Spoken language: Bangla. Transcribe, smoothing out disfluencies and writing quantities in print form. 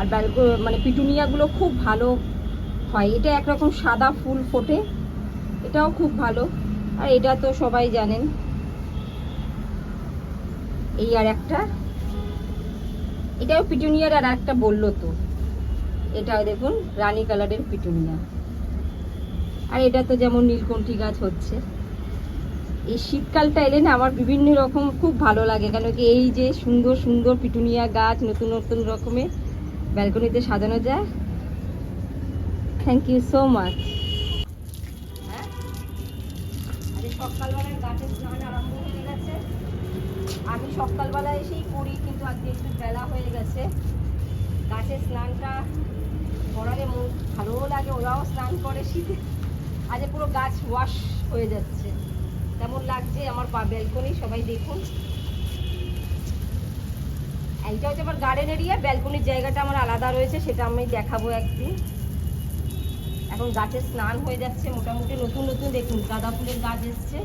আর মানে পিটুনিয়াগুলো খুব ভালো হয়। এটা একরকম সাদা ফুল ফোটে, এটাও খুব ভালো। আর এটা তো সবাই জানেন। এই আর একটা, এটাও পিটুনিয়ার আর একটা বললো তো, এটাও দেখুন রানী কালারের পিটুনিয়া। আর এটা তো যেমন নীলকণ্ঠী গাছ হচ্ছে। এই শীতকালটা এলে না আমার বিভিন্ন রকম খুব ভালো লাগে, কেন কি এই যে সুন্দর সুন্দর পিটুনিয়া গাছ নতুন নতুন রকমের ব্যালকনিতে সাজানো যায়। Thank you so much. হ্যাঁ, আরে সকালবেলায় গাছের স্নান আরম্ভ হয়ে গেছে। আমি সকালবেলা এসেই করি, কিন্তু আজকে একটু বেলা হয়ে গেছে। গাছের স্নানটা করালে মন ভালোও লাগে, ওরাও স্নান করে শীতে। আজ পুরো গাছ ওয়াশ হয়ে যাচ্ছে, কেমন লাগছে আমার ব্যালকনি সবাই দেখুন। এইটা হচ্ছে আমার গার্ডেন এরিয়া, ব্যালকনির জায়গাটা আমার আলাদা রয়েছে, সেটা আমি দেখাবো একদিন। এখন গাছের স্নান হয়ে যাচ্ছে মোটামুটি, নতুন নতুন দেখুন গাঁদা ফুলের গাছ এসছে।